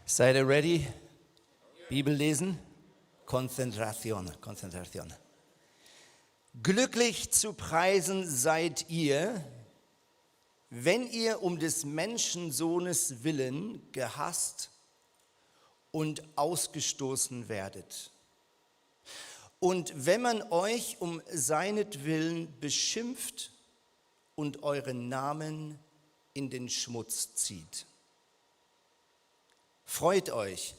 Seid ihr ready? Bibel lesen? Konzentration. Glücklich zu preisen seid ihr, wenn ihr um des Menschensohnes willen gehasst und ausgestoßen werdet. Und wenn man euch um seinetwillen beschimpft und euren Namen in den Schmutz zieht. Freut euch,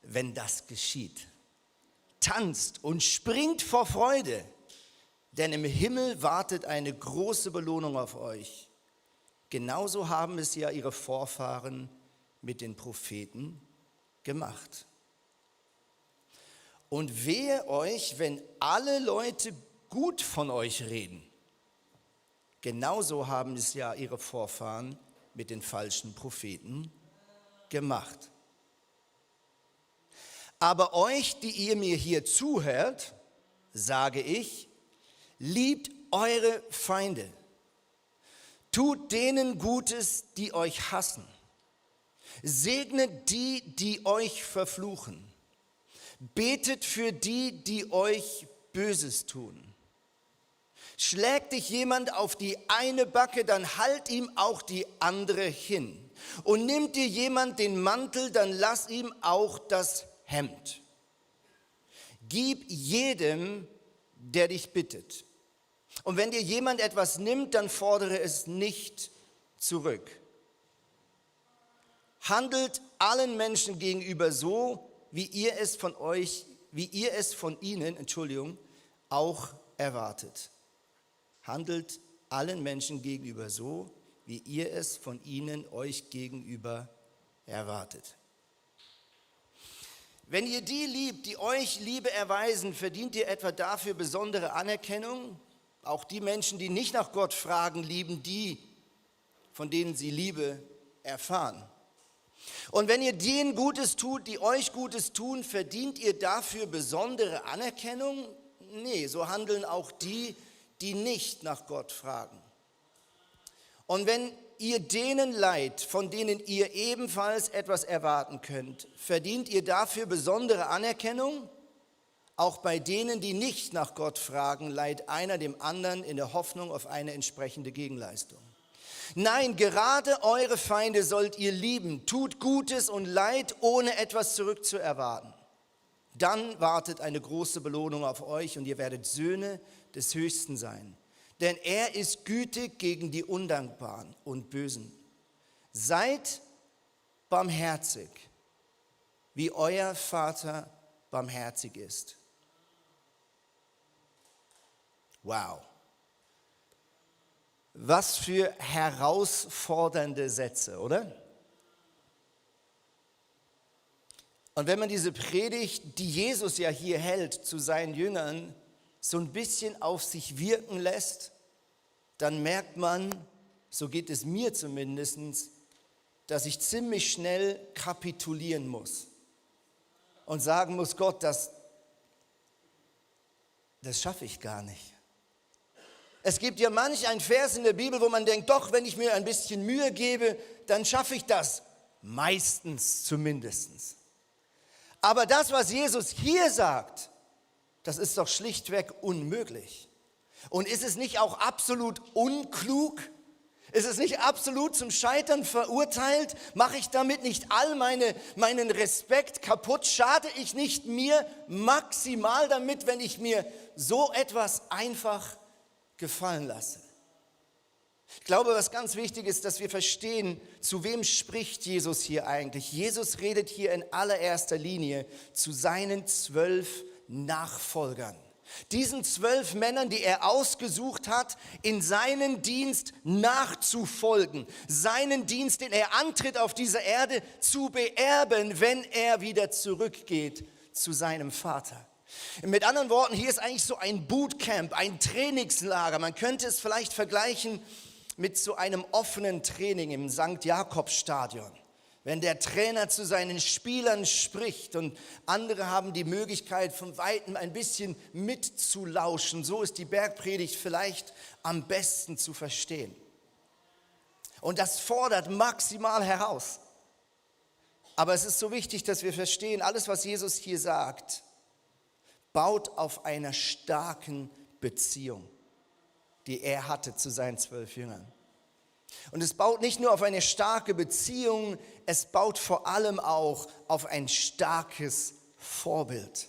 wenn das geschieht. Tanzt und springt vor Freude, denn im Himmel wartet eine große Belohnung auf euch. Genauso haben es ja ihre Vorfahren mit den Propheten gemacht. Und wehe euch, wenn alle Leute gut von euch reden. Genauso haben es ja ihre Vorfahren mit den falschen Propheten gemacht. Aber euch, die ihr mir hier zuhört, sage ich, liebt eure Feinde. Tut denen Gutes, die euch hassen. Segnet die, die euch verfluchen. Betet für die, die euch Böses tun. Schlägt dich jemand auf die eine Backe, dann halt ihm auch die andere hin. Und nimmt dir jemand den Mantel, dann lass ihm auch das Hemd. Gib jedem, der dich bittet. Und wenn dir jemand etwas nimmt, dann fordere es nicht zurück. Handelt allen Menschen gegenüber so, wie ihr es von ihnen, auch erwartet. Handelt allen Menschen gegenüber so, wie ihr es von ihnen euch gegenüber erwartet. Wenn ihr die liebt, die euch Liebe erweisen, verdient ihr etwa dafür besondere Anerkennung? Auch die Menschen, die nicht nach Gott fragen, lieben die, von denen sie Liebe erfahren. Und wenn ihr denen Gutes tut, die euch Gutes tun, verdient ihr dafür besondere Anerkennung? Nee, so handeln auch die, die nicht nach Gott fragen. Und wenn ihr denen leiht, von denen ihr ebenfalls etwas erwarten könnt, verdient ihr dafür besondere Anerkennung? Auch bei denen, die nicht nach Gott fragen, leiht einer dem anderen in der Hoffnung auf eine entsprechende Gegenleistung. Nein, gerade eure Feinde sollt ihr lieben, tut Gutes und Leid, ohne etwas zurückzuerwarten. Dann wartet eine große Belohnung auf euch und ihr werdet Söhne des Höchsten sein. Denn er ist gütig gegen die Undankbaren und Bösen. Seid barmherzig, wie euer Vater barmherzig ist. Wow. Was für herausfordernde Sätze, oder? Und wenn man diese Predigt, die Jesus ja hier hält, zu seinen Jüngern, so ein bisschen auf sich wirken lässt, dann merkt man, so geht es mir zumindest, dass ich ziemlich schnell kapitulieren muss und sagen muss, Gott, das schaffe ich gar nicht. Es gibt ja manch ein Vers in der Bibel, wo man denkt, doch, wenn ich mir ein bisschen Mühe gebe, dann schaffe ich das. Meistens zumindest. Aber das, was Jesus hier sagt, das ist doch schlichtweg unmöglich. Und ist es nicht auch absolut unklug? Ist es nicht absolut zum Scheitern verurteilt? Mache ich damit nicht all meinen Respekt kaputt? Schade ich nicht mir maximal damit, wenn ich mir so etwas einfach gefallen lasse? Ich glaube, was ganz wichtig ist, dass wir verstehen, zu wem spricht Jesus hier eigentlich. Jesus redet hier in allererster Linie zu seinen 12 Nachfolgern. Diesen 12 Männern, die er ausgesucht hat, in seinen Dienst nachzufolgen. Seinen Dienst, den er antritt auf dieser Erde, zu beerben, wenn er wieder zurückgeht zu seinem Vater. Mit anderen Worten, hier ist eigentlich so ein Bootcamp, ein Trainingslager. Man könnte es vielleicht vergleichen mit so einem offenen Training im St. Jakobs-Stadion. Wenn der Trainer zu seinen Spielern spricht und andere haben die Möglichkeit, von Weitem ein bisschen mitzulauschen, so ist die Bergpredigt vielleicht am besten zu verstehen. Und das fordert maximal heraus. Aber es ist so wichtig, dass wir verstehen, alles, was Jesus hier sagt, baut auf einer starken Beziehung, die er hatte zu seinen 12 Jüngern. Und es baut nicht nur auf eine starke Beziehung, es baut vor allem auch auf ein starkes Vorbild.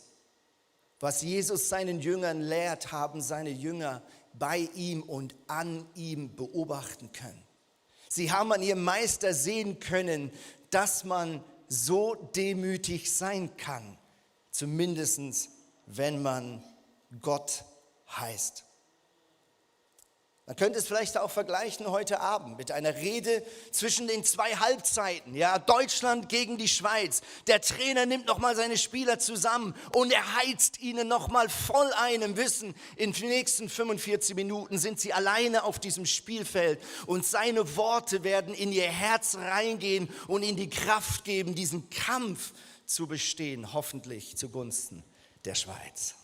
Was Jesus seinen Jüngern lehrt, haben seine Jünger bei ihm und an ihm beobachten können. Sie haben an ihrem Meister sehen können, dass man so demütig sein kann, zumindest wenn man Gott heißt. Man könnte es vielleicht auch vergleichen heute Abend mit einer Rede zwischen den 2 Halbzeiten. Ja, Deutschland gegen die Schweiz. Der Trainer nimmt nochmal seine Spieler zusammen und er heizt ihnen nochmal voll ein im Wissen, in den nächsten 45 Minuten sind sie alleine auf diesem Spielfeld und seine Worte werden in ihr Herz reingehen und ihnen die Kraft geben, diesen Kampf zu bestehen, hoffentlich zugunsten der Schweiz.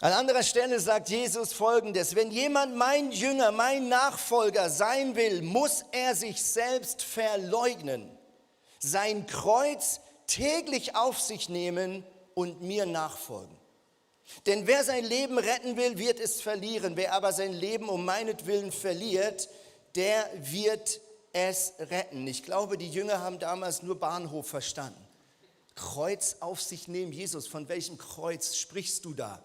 An anderer Stelle sagt Jesus Folgendes: Wenn jemand mein Jünger, mein Nachfolger sein will, muss er sich selbst verleugnen, sein Kreuz täglich auf sich nehmen und mir nachfolgen. Denn wer sein Leben retten will, wird es verlieren. Wer aber sein Leben um meinetwillen verliert, der wird es retten. Ich glaube, die Jünger haben damals nur Bahnhof verstanden. Kreuz auf sich nehmen. Jesus, von welchem Kreuz sprichst du da?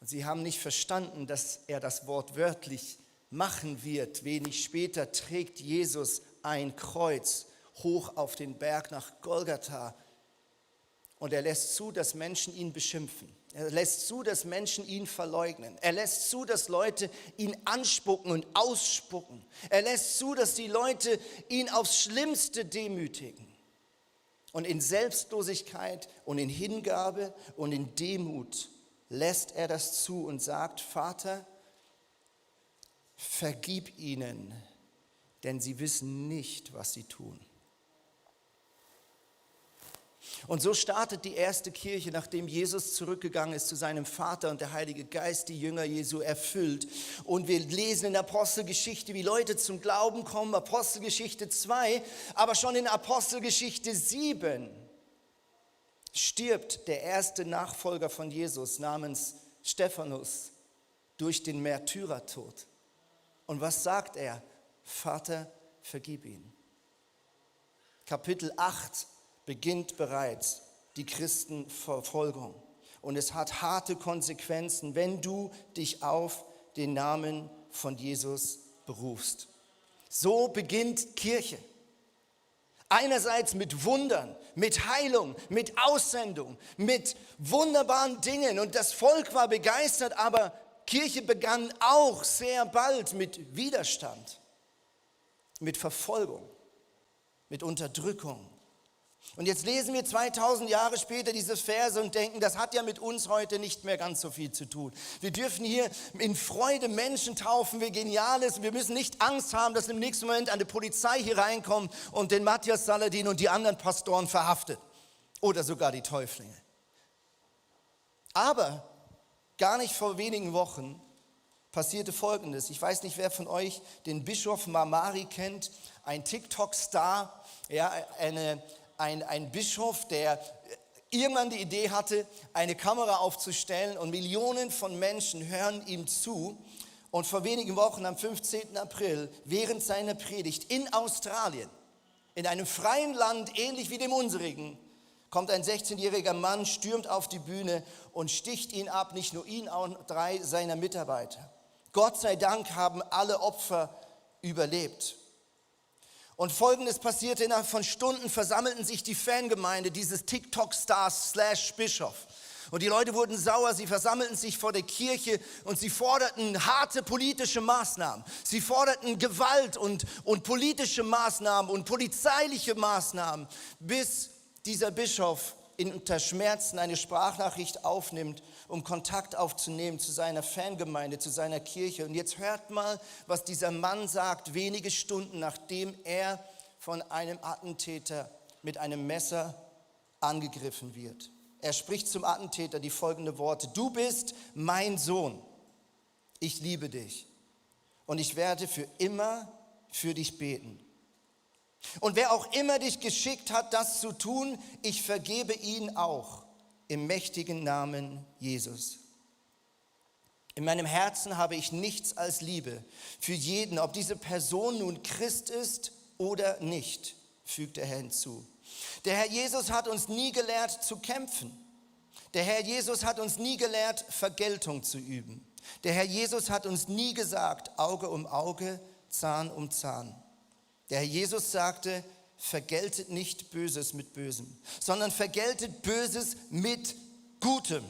Sie haben nicht verstanden, dass er das Wort wörtlich machen wird. Wenig später trägt Jesus ein Kreuz hoch auf den Berg nach Golgatha und er lässt zu, dass Menschen ihn beschimpfen. Er lässt zu, dass Menschen ihn verleugnen. Er lässt zu, dass Leute ihn anspucken und ausspucken. Er lässt zu, dass die Leute ihn aufs Schlimmste demütigen. Und in Selbstlosigkeit und in Hingabe und in Demut lässt er das zu und sagt: Vater, vergib ihnen, denn sie wissen nicht, was sie tun. Und so startet die erste Kirche, nachdem Jesus zurückgegangen ist zu seinem Vater und der Heilige Geist die Jünger Jesu erfüllt. Und wir lesen in der Apostelgeschichte, wie Leute zum Glauben kommen, Apostelgeschichte 2, aber schon in Apostelgeschichte 7 stirbt der erste Nachfolger von Jesus namens Stephanus durch den Märtyrertod. Und was sagt er? Vater, vergib ihn. Kapitel 8 beginnt bereits die Christenverfolgung. Und es hat harte Konsequenzen, wenn du dich auf den Namen von Jesus berufst. So beginnt Kirche. Einerseits mit Wundern, mit Heilung, mit Aussendung, mit wunderbaren Dingen. Und das Volk war begeistert, aber Kirche begann auch sehr bald mit Widerstand, mit Verfolgung, mit Unterdrückung. Und jetzt lesen wir 2000 Jahre später diese Verse und denken, das hat ja mit uns heute nicht mehr ganz so viel zu tun. Wir dürfen hier in Freude Menschen taufen, wie genial ist. Wir müssen nicht Angst haben, dass im nächsten Moment eine Polizei hier reinkommt und den Matthias Saladin und die anderen Pastoren verhaftet. Oder sogar die Täuflinge. Aber gar nicht vor wenigen Wochen passierte Folgendes. Ich weiß nicht, wer von euch den Bischof Mamari kennt, ein TikTok-Star, ja, ein Bischof, der irgendwann die Idee hatte, eine Kamera aufzustellen und Millionen von Menschen hören ihm zu. Und vor wenigen Wochen, am 15. April, während seiner Predigt in Australien, in einem freien Land, ähnlich wie dem unsrigen, kommt ein 16-jähriger Mann, stürmt auf die Bühne und sticht ihn ab, nicht nur ihn, auch 3 seiner Mitarbeiter. Gott sei Dank haben alle Opfer überlebt. Und Folgendes passierte: Innerhalb von Stunden versammelten sich die Fangemeinde dieses TikTok-Stars /Bischof. Und die Leute wurden sauer, sie versammelten sich vor der Kirche und sie forderten harte politische Maßnahmen. Sie forderten Gewalt und politische Maßnahmen und polizeiliche Maßnahmen, bis dieser Bischof unter Schmerzen eine Sprachnachricht aufnimmt, um Kontakt aufzunehmen zu seiner Fangemeinde, zu seiner Kirche. Und jetzt hört mal, was dieser Mann sagt, wenige Stunden nachdem er von einem Attentäter mit einem Messer angegriffen wird. Er spricht zum Attentäter die folgenden Worte: Du bist mein Sohn, ich liebe dich. und ich werde für immer für dich beten. Und wer auch immer dich geschickt hat, das zu tun, ich vergebe ihn auch im mächtigen Namen Jesus. In meinem Herzen habe ich nichts als Liebe für jeden, ob diese Person nun Christ ist oder nicht, fügt der Herr hinzu. Der Herr Jesus hat uns nie gelehrt zu kämpfen. Der Herr Jesus hat uns nie gelehrt, Vergeltung zu üben. Der Herr Jesus hat uns nie gesagt, Auge um Auge, Zahn um Zahn. Der Herr Jesus sagte, vergeltet nicht Böses mit Bösem, sondern vergeltet Böses mit Gutem.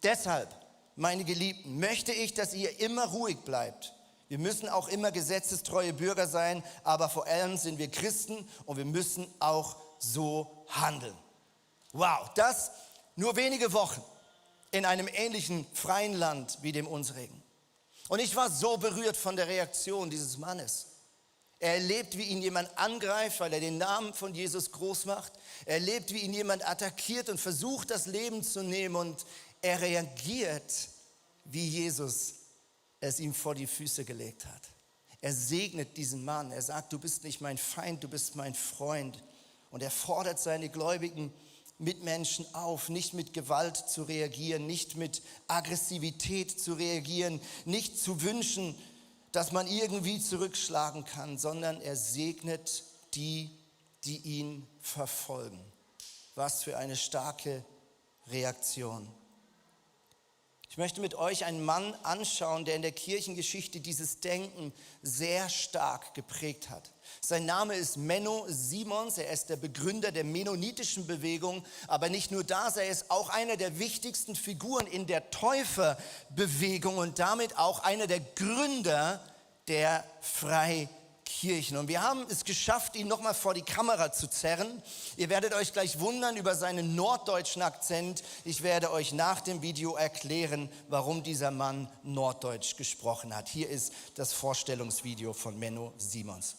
Deshalb, meine Geliebten, möchte ich, dass ihr immer ruhig bleibt. Wir müssen auch immer gesetzestreue Bürger sein, aber vor allem sind wir Christen und wir müssen auch so handeln. Wow, das nur wenige Wochen in einem ähnlichen freien Land wie dem unsrigen. Und ich war so berührt von der Reaktion dieses Mannes. Er erlebt, wie ihn jemand angreift, weil er den Namen von Jesus groß macht. Er erlebt, wie ihn jemand attackiert und versucht, das Leben zu nehmen. Und er reagiert, wie Jesus es ihm vor die Füße gelegt hat. Er segnet diesen Mann. Er sagt, du bist nicht mein Feind, du bist mein Freund. Und er fordert seine gläubigen Mitmenschen auf, nicht mit Gewalt zu reagieren, nicht mit Aggressivität zu reagieren, nicht zu wünschen, dass man irgendwie zurückschlagen kann, sondern er segnet die, die ihn verfolgen. Was für eine starke Reaktion. Ich möchte mit euch einen Mann anschauen, der in der Kirchengeschichte dieses Denken sehr stark geprägt hat. Sein Name ist Menno Simons, er ist der Begründer der mennonitischen Bewegung, aber nicht nur das, er ist auch einer der wichtigsten Figuren in der Täuferbewegung und damit auch einer der Gründer der Freikirchen. Und wir haben es geschafft, ihn nochmal vor die Kamera zu zerren. Ihr werdet euch gleich wundern über seinen norddeutschen Akzent. Ich werde euch nach dem Video erklären, warum dieser Mann Norddeutsch gesprochen hat. Hier ist das Vorstellungsvideo von Menno Simons.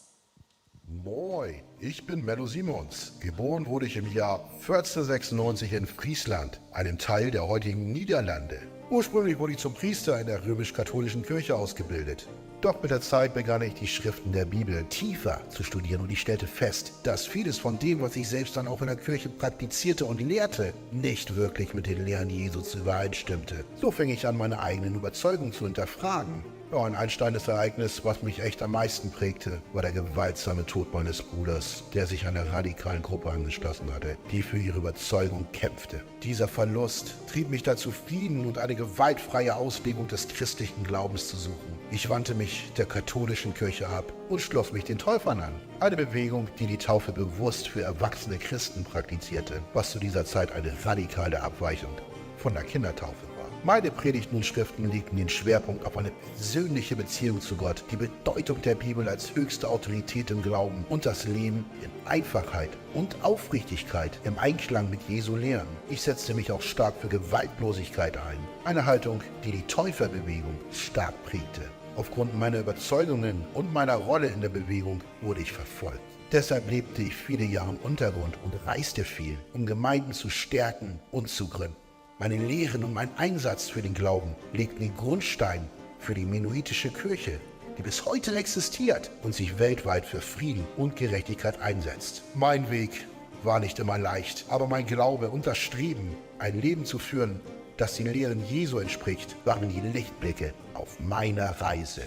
Moin, ich bin Menno Simons. Geboren wurde ich im Jahr 1496 in Friesland, einem Teil der heutigen Niederlande. Ursprünglich wurde ich zum Priester in der römisch-katholischen Kirche ausgebildet. Doch mit der Zeit begann ich die Schriften der Bibel tiefer zu studieren und ich stellte fest, dass vieles von dem, was ich selbst dann auch in der Kirche praktizierte und lehrte, nicht wirklich mit den Lehren Jesu übereinstimmte. So fing ich an, meine eigenen Überzeugungen zu hinterfragen. Ja, ein einschneidendes Ereignis, was mich echt am meisten prägte, war der gewaltsame Tod meines Bruders, der sich einer radikalen Gruppe angeschlossen hatte, die für ihre Überzeugung kämpfte. Dieser Verlust trieb mich dazu, Frieden und eine gewaltfreie Auslegung des christlichen Glaubens zu suchen. Ich wandte mich der katholischen Kirche ab und schloss mich den Täufern an. Eine Bewegung, die die Taufe bewusst für erwachsene Christen praktizierte, was zu dieser Zeit eine radikale Abweichung von der Kindertaufe war. Meine Predigten und Schriften legten den Schwerpunkt auf eine persönliche Beziehung zu Gott, die Bedeutung der Bibel als höchste Autorität im Glauben und das Leben in Einfachheit und Aufrichtigkeit im Einklang mit Jesu Lehren. Ich setzte mich auch stark für Gewaltlosigkeit ein, eine Haltung, die die Täuferbewegung stark prägte. Aufgrund meiner Überzeugungen und meiner Rolle in der Bewegung wurde ich verfolgt. Deshalb lebte ich viele Jahre im Untergrund und reiste viel, um Gemeinden zu stärken und zu gründen. Meine Lehren und mein Einsatz für den Glauben legten den Grundstein für die mennonitische Kirche, die bis heute existiert und sich weltweit für Frieden und Gerechtigkeit einsetzt. Mein Weg war nicht immer leicht, aber mein Glaube und das Streben, ein Leben zu führen, das den Lehren Jesu entspricht, waren die Lichtblicke auf meiner Reise.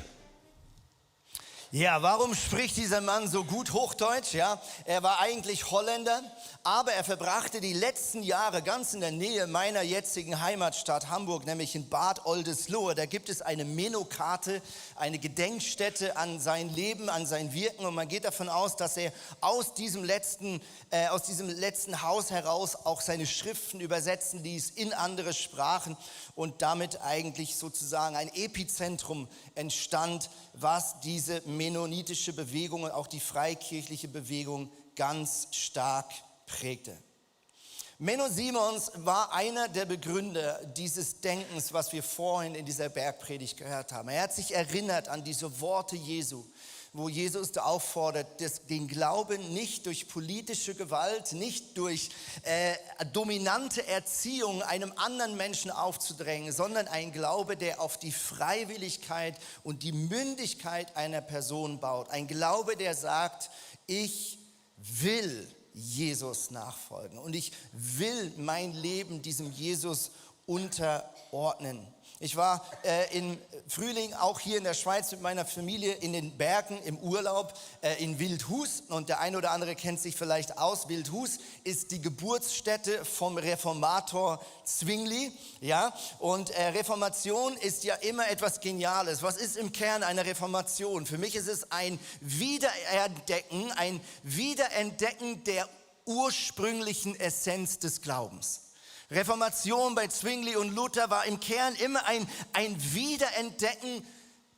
Ja, warum spricht dieser Mann so gut Hochdeutsch? Ja, er war eigentlich Holländer, aber er verbrachte die letzten Jahre ganz in der Nähe meiner jetzigen Heimatstadt Hamburg, nämlich in Bad Oldesloe. Da gibt es eine Menno-Karte, eine Gedenkstätte an sein Leben, an sein Wirken. Und man geht davon aus, dass er aus diesem letzten Haus heraus auch seine Schriften übersetzen ließ in andere Sprachen und damit eigentlich sozusagen ein Epizentrum entstand, was diese mennonitische Bewegung und auch die freikirchliche Bewegung ganz stark prägte. Menno Simons war einer der Begründer dieses Denkens, was wir vorhin in dieser Bergpredigt gehört haben. Er hat sich erinnert an diese Worte Jesu, wo Jesus da auffordert, den Glauben nicht durch politische Gewalt, nicht durch dominante Erziehung einem anderen Menschen aufzudrängen, sondern ein Glaube, der auf die Freiwilligkeit und die Mündigkeit einer Person baut. Ein Glaube, der sagt, ich will Jesus nachfolgen und ich will mein Leben diesem Jesus unterordnen. Ich war im Frühling auch hier in der Schweiz mit meiner Familie in den Bergen im Urlaub in Wildhus. Und der eine oder andere kennt sich vielleicht aus. Wildhus ist die Geburtsstätte vom Reformator Zwingli. Ja? Und Reformation ist ja immer etwas Geniales. Was ist im Kern eine Reformation? Für mich ist es ein Wiederentdecken der ursprünglichen Essenz des Glaubens. Reformation bei Zwingli und Luther war im Kern immer ein Wiederentdecken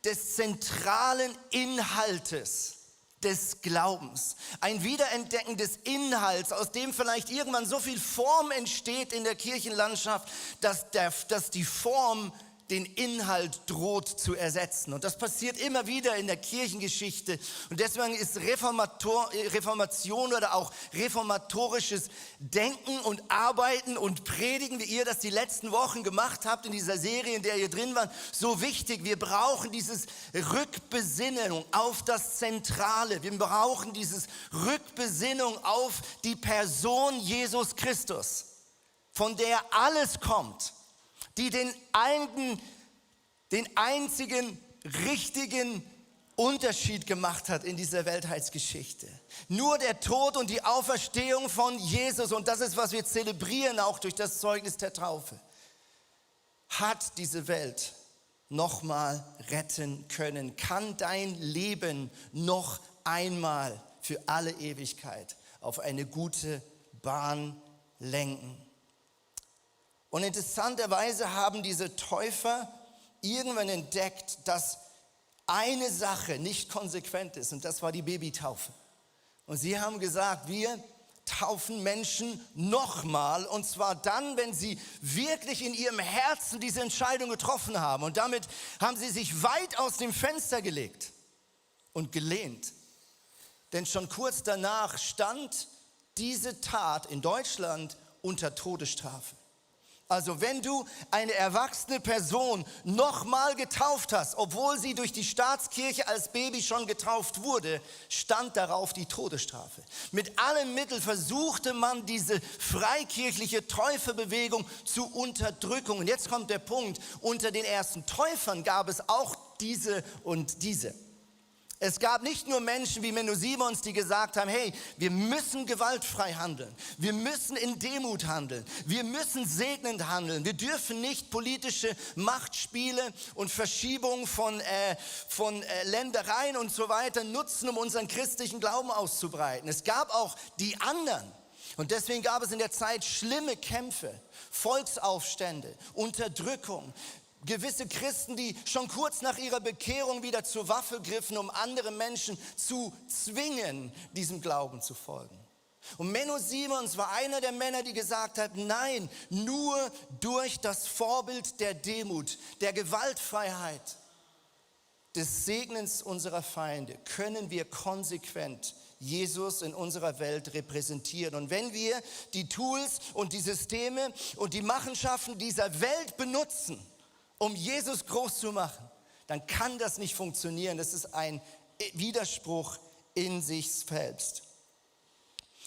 des zentralen Inhaltes des Glaubens. Ein Wiederentdecken des Inhalts, aus dem vielleicht irgendwann so viel Form entsteht in der Kirchenlandschaft, dass die Form den Inhalt droht zu ersetzen. Und das passiert immer wieder in der Kirchengeschichte. Und deswegen ist Reformation oder auch reformatorisches Denken und Arbeiten und Predigen, wie ihr das die letzten Wochen gemacht habt in dieser Serie, in der ihr drin wart, so wichtig. Wir brauchen dieses Rückbesinnung auf das Zentrale. Wir brauchen dieses Rückbesinnung auf die Person Jesus Christus, von der alles kommt, die den einzigen richtigen Unterschied gemacht hat in dieser Weltheitsgeschichte. Nur der Tod und die Auferstehung von Jesus, und das ist, was wir zelebrieren, auch durch das Zeugnis der Taufe, hat diese Welt nochmal retten können, kann dein Leben noch einmal für alle Ewigkeit auf eine gute Bahn lenken. Und interessanterweise haben diese Täufer irgendwann entdeckt, dass eine Sache nicht konsequent ist, und das war die Babytaufe. Und sie haben gesagt, wir taufen Menschen nochmal, und zwar dann, wenn sie wirklich in ihrem Herzen diese Entscheidung getroffen haben. Und damit haben sie sich weit aus dem Fenster gelegt und gelehnt. Denn schon kurz danach stand diese Tat in Deutschland unter Todesstrafe. Also wenn du eine erwachsene Person nochmal getauft hast, obwohl sie durch die Staatskirche als Baby schon getauft wurde, stand darauf die Todesstrafe. Mit allen Mitteln versuchte man diese freikirchliche Täuferbewegung zu unterdrücken. Und jetzt kommt der Punkt, unter den ersten Täufern gab es auch diese und diese. Es gab nicht nur Menschen wie Menno Simons, die gesagt haben, hey, wir müssen gewaltfrei handeln, wir müssen in Demut handeln, wir müssen segnend handeln, wir dürfen nicht politische Machtspiele und Verschiebungen von Ländereien und so weiter nutzen, um unseren christlichen Glauben auszubreiten. Es gab auch die anderen. Und deswegen gab es in der Zeit schlimme Kämpfe, Volksaufstände, Unterdrückung. Gewisse Christen, die schon kurz nach ihrer Bekehrung wieder zur Waffe griffen, um andere Menschen zu zwingen, diesem Glauben zu folgen. Und Menno Simons war einer der Männer, die gesagt hat, nein, nur durch das Vorbild der Demut, der Gewaltfreiheit, des Segnens unserer Feinde können wir konsequent Jesus in unserer Welt repräsentieren. Und wenn wir die Tools und die Systeme und die Machenschaften dieser Welt benutzen, um Jesus groß zu machen, dann kann das nicht funktionieren. Das ist ein Widerspruch in sich selbst.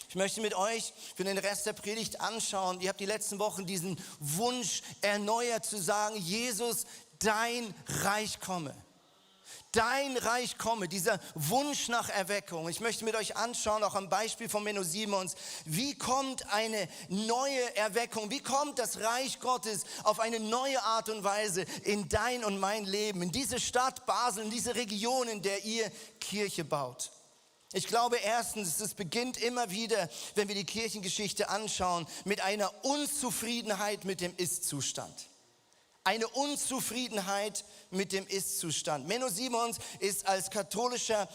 Ich möchte mit euch für den Rest der Predigt anschauen, ihr habt die letzten Wochen diesen Wunsch erneuert zu sagen, Jesus, dein Reich komme. Dein Reich komme, dieser Wunsch nach Erweckung. Ich möchte mit euch anschauen, auch am Beispiel von Menno Simons, wie kommt eine neue Erweckung, wie kommt das Reich Gottes auf eine neue Art und Weise in dein und mein Leben, in diese Stadt Basel, in diese Region, in der ihr Kirche baut. Ich glaube erstens, es beginnt immer wieder, wenn wir die Kirchengeschichte anschauen, mit einer Unzufriedenheit mit dem Ist-Zustand. Eine Unzufriedenheit mit dem Ist-Zustand. Menno Simons ist als katholischer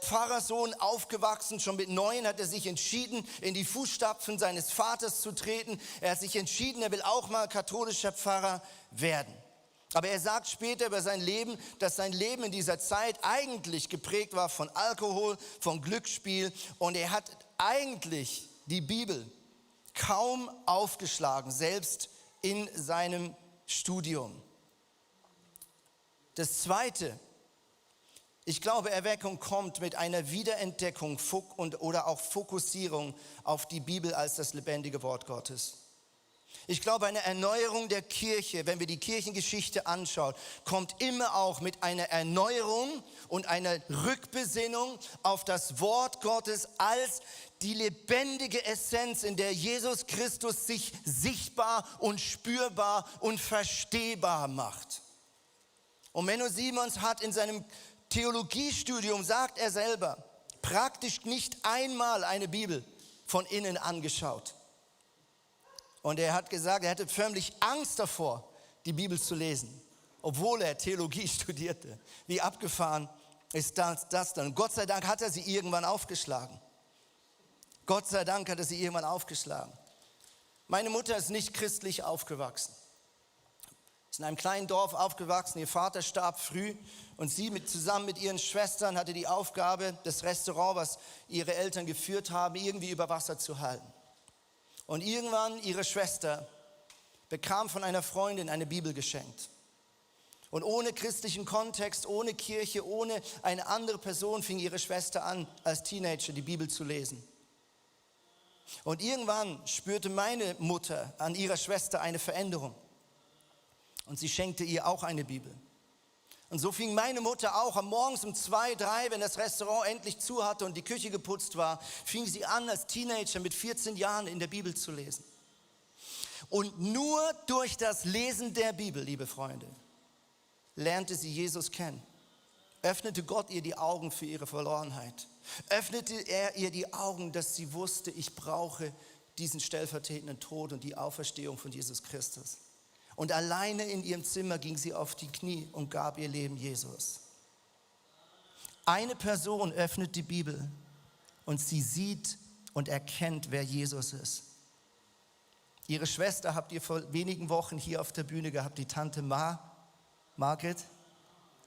Pfarrersohn aufgewachsen. Schon mit 9 hat er sich entschieden, in die Fußstapfen seines Vaters zu treten. Er hat sich entschieden, er will auch mal katholischer Pfarrer werden. Aber er sagt später über sein Leben, dass sein Leben in dieser Zeit eigentlich geprägt war von Alkohol, von Glücksspiel. Und er hat eigentlich die Bibel kaum aufgeschlagen, selbst in seinem Studium. Das Zweite, ich glaube, Erweckung kommt mit einer Wiederentdeckung oder auch Fokussierung auf die Bibel als das lebendige Wort Gottes. Ich glaube, eine Erneuerung der Kirche, wenn wir die Kirchengeschichte anschauen, kommt immer auch mit einer Erneuerung und einer Rückbesinnung auf das Wort Gottes als die lebendige Essenz, in der Jesus Christus sich sichtbar und spürbar und verstehbar macht. Und Menno Simons hat in seinem Theologiestudium, sagt er selber, praktisch nicht einmal eine Bibel von innen angeschaut. Und er hat gesagt, er hatte förmlich Angst davor, die Bibel zu lesen, obwohl er Theologie studierte. Wie abgefahren ist das dann? Und Gott sei Dank hat er sie irgendwann aufgeschlagen. Gott sei Dank hat er sie irgendwann aufgeschlagen. Meine Mutter ist nicht christlich aufgewachsen. Ist in einem kleinen Dorf aufgewachsen, ihr Vater starb früh und sie zusammen mit ihren Schwestern hatte die Aufgabe, das Restaurant, was ihre Eltern geführt haben, irgendwie über Wasser zu halten. Und irgendwann ihre Schwester bekam von einer Freundin eine Bibel geschenkt. Und ohne christlichen Kontext, ohne Kirche, ohne eine andere Person fing ihre Schwester an, als Teenager die Bibel zu lesen. Und irgendwann spürte meine Mutter an ihrer Schwester eine Veränderung. Und sie schenkte ihr auch eine Bibel. Und so fing meine Mutter auch am Morgens um 2, 3, wenn das Restaurant endlich zu hatte und die Küche geputzt war, fing sie an, als Teenager mit 14 Jahren in der Bibel zu lesen. Und nur durch das Lesen der Bibel, liebe Freunde, lernte sie Jesus kennen. Öffnete Gott ihr die Augen für ihre Verlorenheit. Öffnete er ihr die Augen, dass sie wusste, ich brauche diesen stellvertretenden Tod und die Auferstehung von Jesus Christus. Und alleine in ihrem Zimmer ging sie auf die Knie und gab ihr Leben Jesus. Eine Person öffnet die Bibel und sie sieht und erkennt, wer Jesus ist. Ihre Schwester habt ihr vor wenigen Wochen hier auf der Bühne gehabt, die Tante Margret.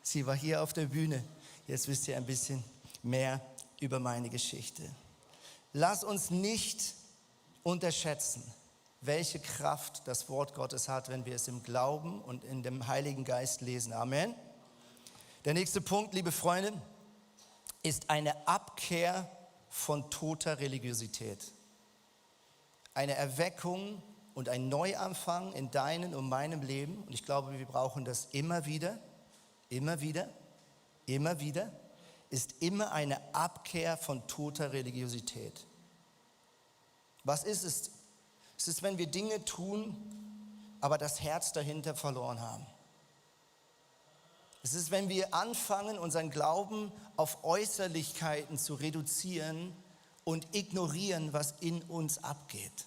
Sie war hier auf der Bühne. Jetzt wisst ihr ein bisschen mehr über meine Geschichte. Lass uns nicht unterschätzen, welche Kraft das Wort Gottes hat, wenn wir es im Glauben und in dem Heiligen Geist lesen. Amen. Der nächste Punkt, liebe Freunde, ist eine Abkehr von toter Religiosität. Eine Erweckung und ein Neuanfang in deinem und meinem Leben. Und ich glaube, wir brauchen das immer wieder, ist immer eine Abkehr von toter Religiosität. Was ist es? Es ist, wenn wir Dinge tun, aber das Herz dahinter verloren haben. Es ist, wenn wir anfangen, unseren Glauben auf Äußerlichkeiten zu reduzieren und ignorieren, was in uns abgeht.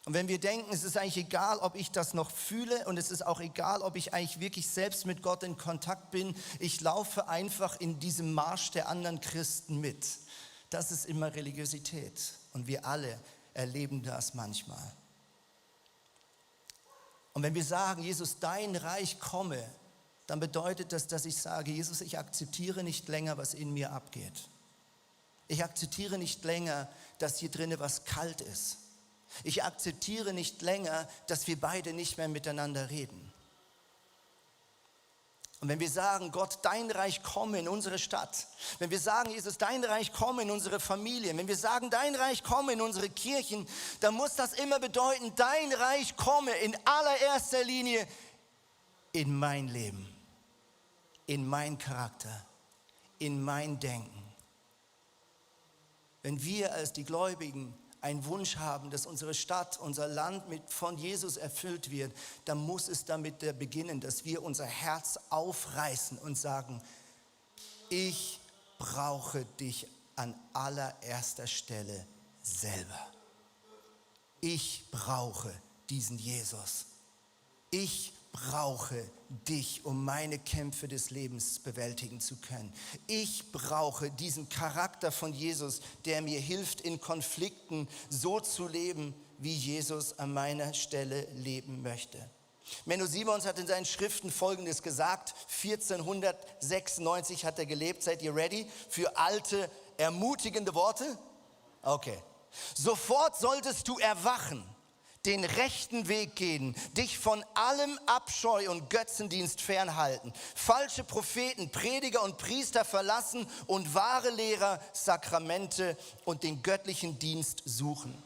Und wenn wir denken, es ist eigentlich egal, ob ich das noch fühle und es ist auch egal, ob ich eigentlich wirklich selbst mit Gott in Kontakt bin, ich laufe einfach in diesem Marsch der anderen Christen mit. Das ist immer Religiosität und wir alle erleben das manchmal. Und wenn wir sagen, Jesus, dein Reich komme, dann bedeutet das, dass ich sage, Jesus, ich akzeptiere nicht länger, was in mir abgeht. Ich akzeptiere nicht länger, dass hier drinnen was kalt ist. Ich akzeptiere nicht länger, dass wir beide nicht mehr miteinander reden. Und wenn wir sagen, Gott, dein Reich komme in unsere Stadt, wenn wir sagen, Jesus, dein Reich komme in unsere Familien, wenn wir sagen, dein Reich komme in unsere Kirchen, dann muss das immer bedeuten, dein Reich komme in allererster Linie in mein Leben, in meinen Charakter, in mein Denken. Wenn wir als die Gläubigen einen Wunsch haben, dass unsere Stadt, unser Land von Jesus erfüllt wird, dann muss es damit beginnen, dass wir unser Herz aufreißen und sagen, ich brauche dich an allererster Stelle selber. Ich brauche diesen Jesus. Ich brauche dich, um meine Kämpfe des Lebens bewältigen zu können. Ich brauche diesen Charakter von Jesus, der mir hilft, in Konflikten so zu leben, wie Jesus an meiner Stelle leben möchte. Menno Simons hat in seinen Schriften Folgendes gesagt. 1496 hat er gelebt. Seid ihr ready für alte, ermutigende Worte? Okay. Sofort solltest du erwachen, den rechten Weg gehen, dich von allem Abscheu und Götzendienst fernhalten, falsche Propheten, Prediger und Priester verlassen und wahre Lehrer, Sakramente und den göttlichen Dienst suchen.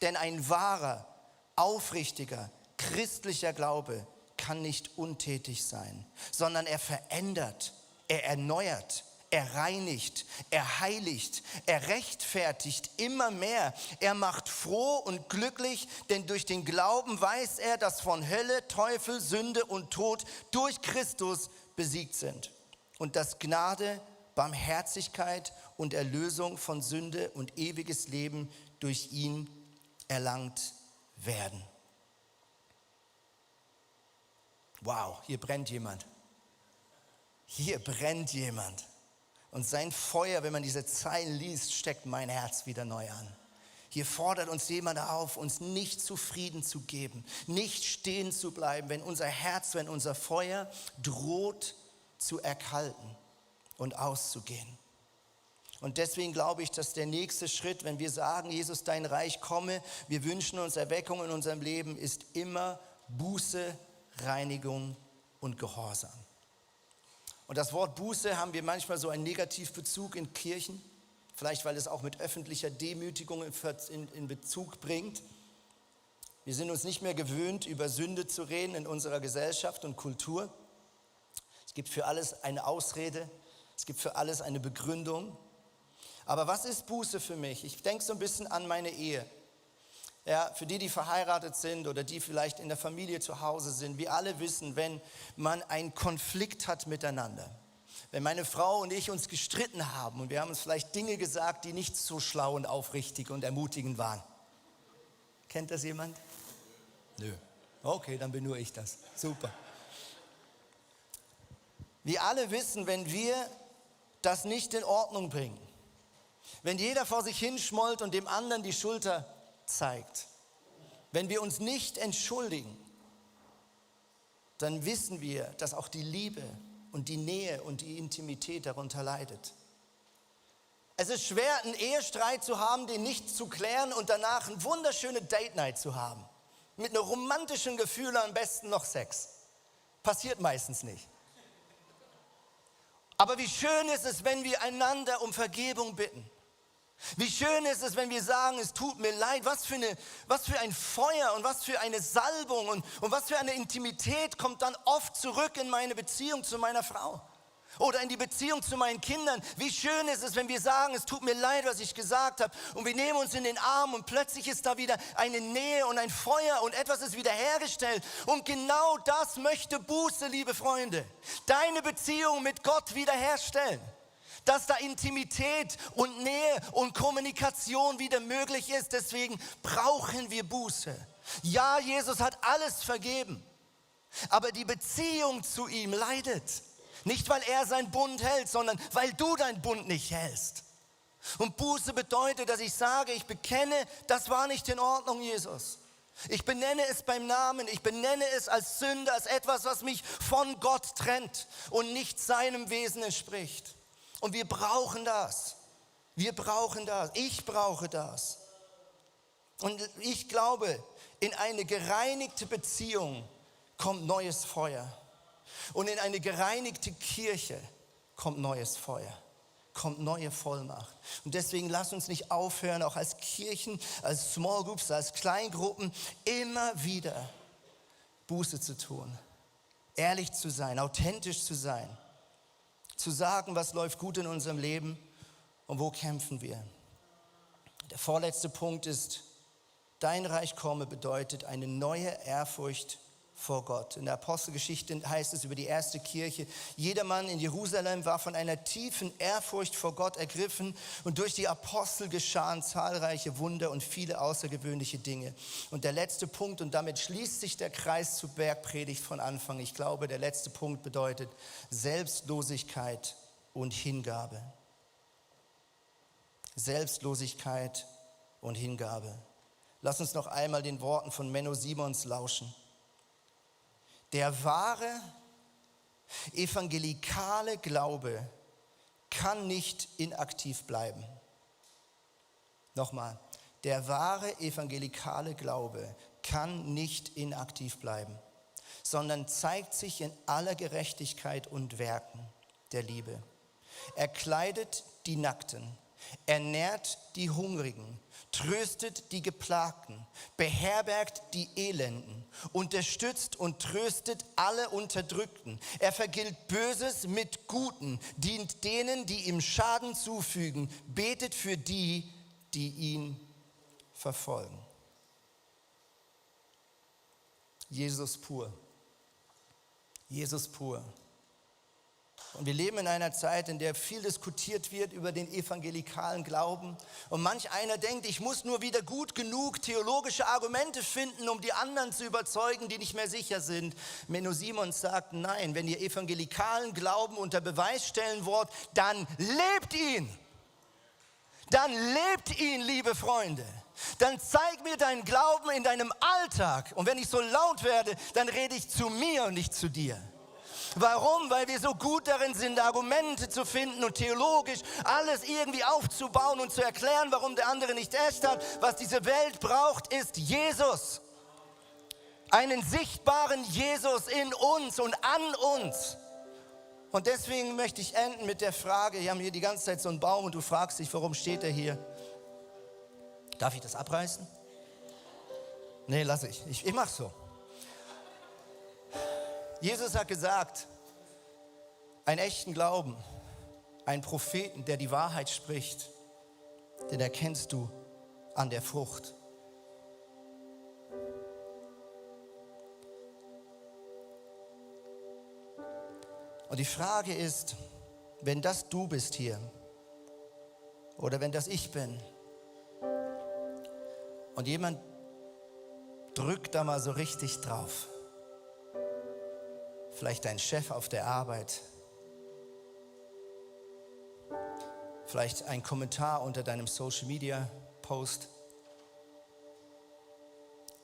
Denn ein wahrer, aufrichtiger, christlicher Glaube kann nicht untätig sein, sondern er verändert, er erneuert, er reinigt, er heiligt, er rechtfertigt immer mehr. Er macht froh und glücklich, denn durch den Glauben weiß er, dass von Hölle, Teufel, Sünde und Tod durch Christus besiegt sind. Und dass Gnade, Barmherzigkeit und Erlösung von Sünde und ewiges Leben durch ihn erlangt werden. Wow, hier brennt jemand. Hier brennt jemand. Und sein Feuer, wenn man diese Zeilen liest, steckt mein Herz wieder neu an. Hier fordert uns jemand auf, uns nicht zufrieden zu geben, nicht stehen zu bleiben, wenn unser Herz, wenn unser Feuer droht zu erkalten und auszugehen. Und deswegen glaube ich, dass der nächste Schritt, wenn wir sagen, Jesus, dein Reich komme, wir wünschen uns Erweckung in unserem Leben, ist immer Buße, Reinigung und Gehorsam. Und das Wort Buße haben wir manchmal so einen Negativbezug in Kirchen, vielleicht weil es auch mit öffentlicher Demütigung in Bezug bringt. Wir sind uns nicht mehr gewöhnt, über Sünde zu reden in unserer Gesellschaft und Kultur. Es gibt für alles eine Ausrede, es gibt für alles eine Begründung. Aber was ist Buße für mich? Ich denke so ein bisschen an meine Ehe. Ja, für die verheiratet sind oder die vielleicht in der Familie zu Hause sind, wir alle wissen, wenn man einen Konflikt hat miteinander, wenn meine Frau und ich uns gestritten haben und wir haben uns vielleicht Dinge gesagt, die nicht so schlau und aufrichtig und ermutigend waren. Kennt das jemand? Nö. Okay, dann bin nur ich das. Super. Wir alle wissen, wenn wir das nicht in Ordnung bringen, wenn jeder vor sich hinschmollt und dem anderen die Schulter zeigt, wenn wir uns nicht entschuldigen, dann wissen wir, dass auch die Liebe und die Nähe und die Intimität darunter leidet. Es ist schwer, einen Ehestreit zu haben, den nicht zu klären und danach eine wunderschöne Date-Night zu haben. Mit einem romantischen Gefühl, am besten noch Sex. Passiert meistens nicht. Aber wie schön ist es, wenn wir einander um Vergebung bitten. Wie schön ist es, wenn wir sagen, es tut mir leid, was für ein Feuer und was für eine Salbung und was für eine Intimität kommt dann oft zurück in meine Beziehung zu meiner Frau oder in die Beziehung zu meinen Kindern. Wie schön ist es, wenn wir sagen, es tut mir leid, was ich gesagt habe und wir nehmen uns in den Arm und plötzlich ist da wieder eine Nähe und ein Feuer und etwas ist wiederhergestellt. Und genau das möchte Buße, liebe Freunde, deine Beziehung mit Gott wiederherstellen. Dass da Intimität und Nähe und Kommunikation wieder möglich ist. Deswegen brauchen wir Buße. Ja, Jesus hat alles vergeben, aber die Beziehung zu ihm leidet. Nicht, weil er seinen Bund hält, sondern weil du deinen Bund nicht hältst. Und Buße bedeutet, dass ich sage, ich bekenne, das war nicht in Ordnung, Jesus. Ich benenne es beim Namen, ich benenne es als Sünde, als etwas, was mich von Gott trennt und nicht seinem Wesen entspricht. Und wir brauchen das. Wir brauchen das. Ich brauche das. Und ich glaube, in eine gereinigte Beziehung kommt neues Feuer. Und in eine gereinigte Kirche kommt neues Feuer. Kommt neue Vollmacht. Und deswegen lasst uns nicht aufhören, auch als Kirchen, als Small Groups, als Kleingruppen, immer wieder Buße zu tun. Ehrlich zu sein, authentisch zu sein. Zu sagen, was läuft gut in unserem Leben und wo kämpfen wir. Der vorletzte Punkt ist, dein Reich komme bedeutet eine neue Ehrfurcht vor Gott. In der Apostelgeschichte heißt es über die erste Kirche, jeder Mann in Jerusalem war von einer tiefen Ehrfurcht vor Gott ergriffen und durch die Apostel geschahen zahlreiche Wunder und viele außergewöhnliche Dinge. Und der letzte Punkt, und damit schließt sich der Kreis zur Bergpredigt von Anfang. Ich glaube, der letzte Punkt bedeutet Selbstlosigkeit und Hingabe. Selbstlosigkeit und Hingabe. Lass uns noch einmal den Worten von Menno Simons lauschen. Der wahre evangelikale Glaube kann nicht inaktiv bleiben. Nochmal, der wahre evangelikale Glaube kann nicht inaktiv bleiben, sondern zeigt sich in aller Gerechtigkeit und Werken der Liebe. Er kleidet die Nackten, ernährt die Hungrigen, tröstet die Geplagten, beherbergt die Elenden, unterstützt und tröstet alle Unterdrückten. Er vergilt Böses mit Guten, dient denen, die ihm Schaden zufügen, betet für die, die ihn verfolgen. Jesus pur. Jesus pur. Und wir leben in einer Zeit, in der viel diskutiert wird über den evangelikalen Glauben. Und manch einer denkt, ich muss nur wieder gut genug theologische Argumente finden, um die anderen zu überzeugen, die nicht mehr sicher sind. Menno Simons sagt, nein, wenn ihr evangelikalen Glauben unter Beweis stellen wollt, dann lebt ihn. Dann lebt ihn, liebe Freunde. Dann zeig mir deinen Glauben in deinem Alltag. Und wenn ich so laut werde, dann rede ich zu mir und nicht zu dir. Warum? Weil wir so gut darin sind, Argumente zu finden und theologisch alles irgendwie aufzubauen und zu erklären, warum der andere nicht recht hat. Was diese Welt braucht, ist Jesus. Einen sichtbaren Jesus in uns und an uns. Und deswegen möchte ich enden mit der Frage, wir haben hier die ganze Zeit so einen Baum und du fragst dich, warum steht er hier? Darf ich das abreißen? Nee, lass ich. Ich mach so. Jesus hat gesagt, einen echten Glauben, einen Propheten, der die Wahrheit spricht, den erkennst du an der Frucht. Und die Frage ist, wenn das du bist hier oder wenn das ich bin und jemand drückt da mal so richtig drauf, vielleicht dein Chef auf der Arbeit, vielleicht ein Kommentar unter deinem Social-Media-Post,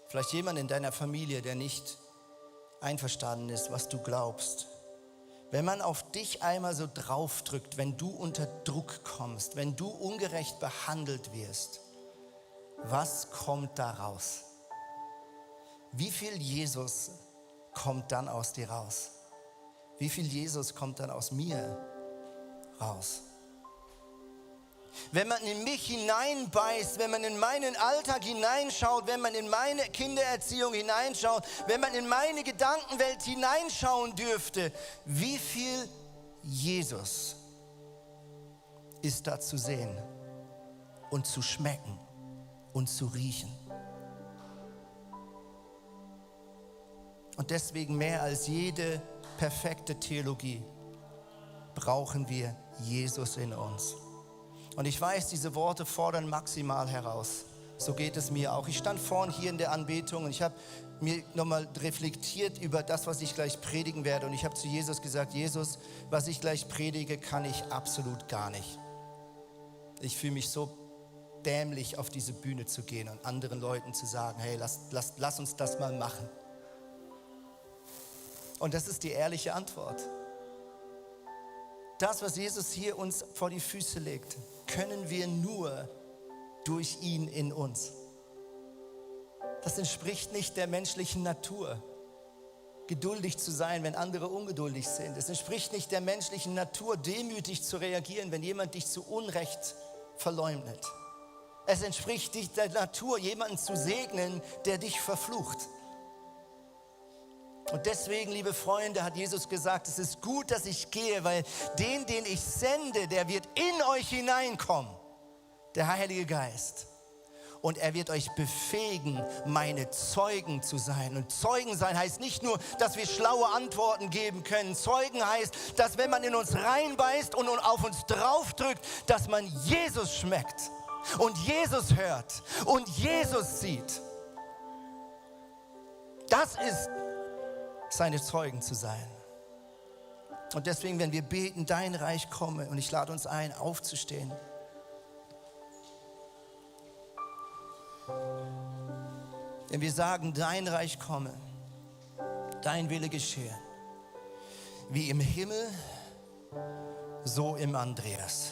vielleicht jemand in deiner Familie, der nicht einverstanden ist, was du glaubst. Wenn man auf dich einmal so draufdrückt, wenn du unter Druck kommst, wenn du ungerecht behandelt wirst, was kommt da raus? Wie viel Jesus kommt dann aus dir raus? Wie viel Jesus kommt dann aus mir raus? Wenn man in mich hineinbeißt, wenn man in meinen Alltag hineinschaut, wenn man in meine Kindererziehung hineinschaut, wenn man in meine Gedankenwelt hineinschauen dürfte, wie viel Jesus ist da zu sehen und zu schmecken und zu riechen? Und deswegen mehr als jede perfekte Theologie brauchen wir Jesus in uns. Und ich weiß, diese Worte fordern maximal heraus. So geht es mir auch. Ich stand vorhin hier in der Anbetung und ich habe mir nochmal reflektiert über das, was ich gleich predigen werde. Und ich habe zu Jesus gesagt, Jesus, was ich gleich predige, kann ich absolut gar nicht. Ich fühle mich so dämlich, auf diese Bühne zu gehen und anderen Leuten zu sagen, hey, lass uns das mal machen. Und das ist die ehrliche Antwort. Das, was Jesus hier uns vor die Füße legt, können wir nur durch ihn in uns. Das entspricht nicht der menschlichen Natur, geduldig zu sein, wenn andere ungeduldig sind. Es entspricht nicht der menschlichen Natur, demütig zu reagieren, wenn jemand dich zu Unrecht verleumdet. Es entspricht nicht der Natur, jemanden zu segnen, der dich verflucht. Und deswegen, liebe Freunde, hat Jesus gesagt, es ist gut, dass ich gehe, weil den ich sende, der wird in euch hineinkommen, der Heilige Geist. Und er wird euch befähigen, meine Zeugen zu sein. Und Zeugen sein heißt nicht nur, dass wir schlaue Antworten geben können. Zeugen heißt, dass wenn man in uns reinbeißt und auf uns draufdrückt, dass man Jesus schmeckt und Jesus hört und Jesus sieht. Das ist seine Zeugen zu sein. Und deswegen, wenn wir beten, dein Reich komme, und ich lade uns ein, aufzustehen. Wenn wir sagen, dein Reich komme, Dein Wille geschehe. Wie im Himmel, so im Andreas.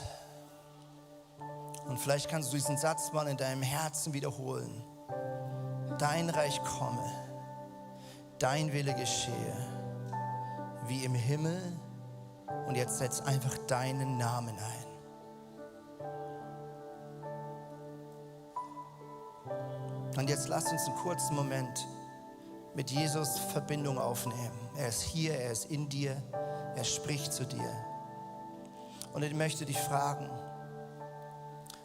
Und vielleicht kannst du diesen Satz mal in deinem Herzen wiederholen. Dein Reich komme, dein Wille geschehe, wie im Himmel. Und jetzt setz einfach deinen Namen ein. Und jetzt lass uns einen kurzen Moment mit Jesus Verbindung aufnehmen. Er ist hier, er ist in dir, er spricht zu dir. Und ich möchte dich fragen,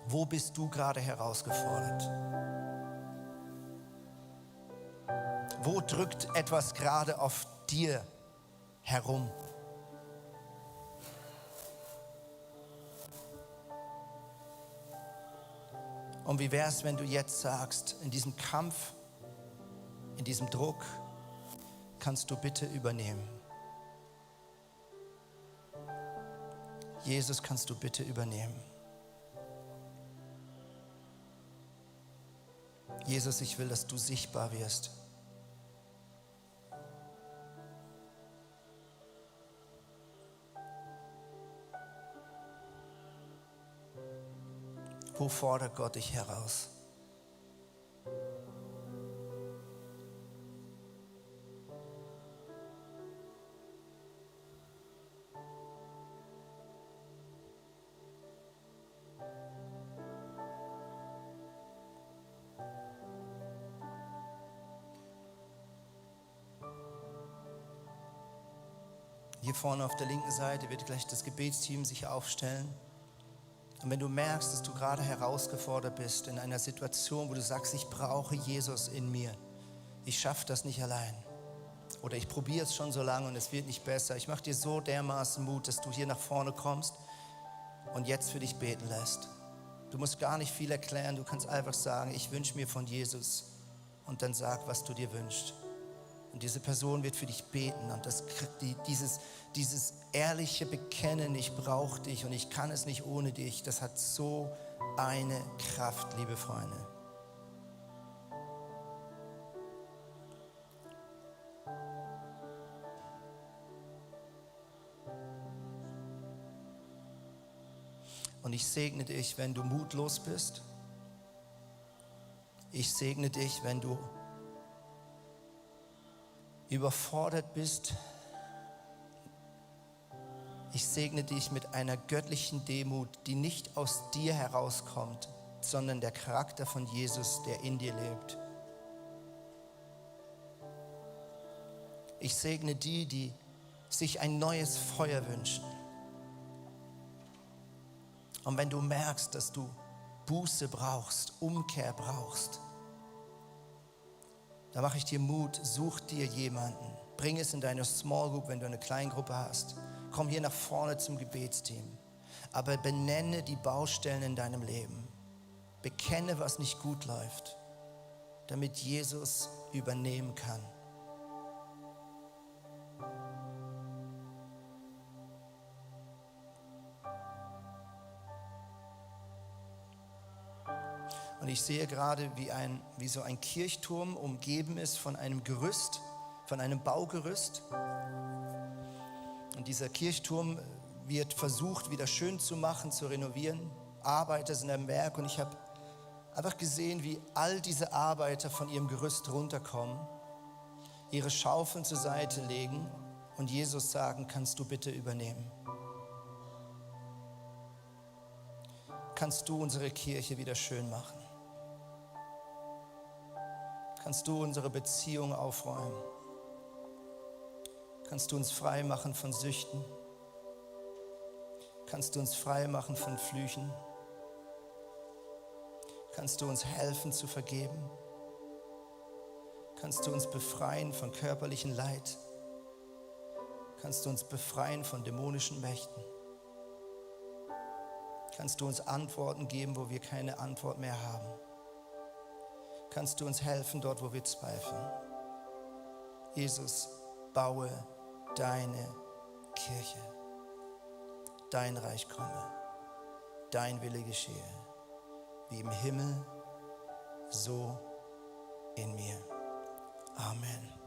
wo bist du gerade herausgefordert? Wo drückt etwas gerade auf dir herum? Und wie wäre es, wenn du jetzt sagst, in diesem Kampf, in diesem Druck, kannst du bitte übernehmen? Jesus, kannst du bitte übernehmen? Jesus, ich will, dass du sichtbar wirst. Wo fordert Gott dich heraus? Hier vorne auf der linken Seite wird gleich das Gebetsteam sich aufstellen. Und wenn du merkst, dass du gerade herausgefordert bist in einer Situation, wo du sagst, ich brauche Jesus in mir, ich schaffe das nicht allein oder ich probiere es schon so lange und es wird nicht besser, ich mache dir so dermaßen Mut, dass du hier nach vorne kommst und jetzt für dich beten lässt. Du musst gar nicht viel erklären, du kannst einfach sagen, ich wünsche mir von Jesus und dann sag, was du dir wünschst. Und diese Person wird für dich beten und dieses ehrliche Bekennen, ich brauche dich und ich kann es nicht ohne dich, das hat so eine Kraft, liebe Freunde. Und ich segne dich, wenn du mutlos bist. Ich segne dich, wenn du überfordert bist. Ich segne dich mit einer göttlichen Demut, die nicht aus dir herauskommt, sondern der Charakter von Jesus, der in dir lebt. Ich segne die, die sich ein neues Feuer wünschen. Und wenn du merkst, dass du Buße brauchst, Umkehr brauchst, da mache ich dir Mut, such dir jemanden, bring es in deine Small Group, wenn du eine Kleingruppe hast. Komm hier nach vorne zum Gebetsteam. Aber benenne die Baustellen in deinem Leben. Bekenne, was nicht gut läuft, damit Jesus übernehmen kann. Und ich sehe gerade, wie so ein Kirchturm umgeben ist von einem Gerüst, von einem Baugerüst. Und dieser Kirchturm wird versucht, wieder schön zu machen, zu renovieren. Arbeiter sind am Werk und ich habe einfach gesehen, wie all diese Arbeiter von ihrem Gerüst runterkommen, ihre Schaufeln zur Seite legen und Jesus sagen, kannst du bitte übernehmen? Kannst du unsere Kirche wieder schön machen? Kannst du unsere Beziehung aufräumen? Kannst du uns frei machen von Süchten? Kannst du uns frei machen von Flüchen? Kannst du uns helfen zu vergeben? Kannst du uns befreien von körperlichem Leid? Kannst du uns befreien von dämonischen Mächten? Kannst du uns Antworten geben, wo wir keine Antwort mehr haben? Kannst du uns helfen dort, wo wir zweifeln? Jesus, baue deine Kirche. Dein Reich komme. Dein Wille geschehe. Wie im Himmel, so in mir. Amen.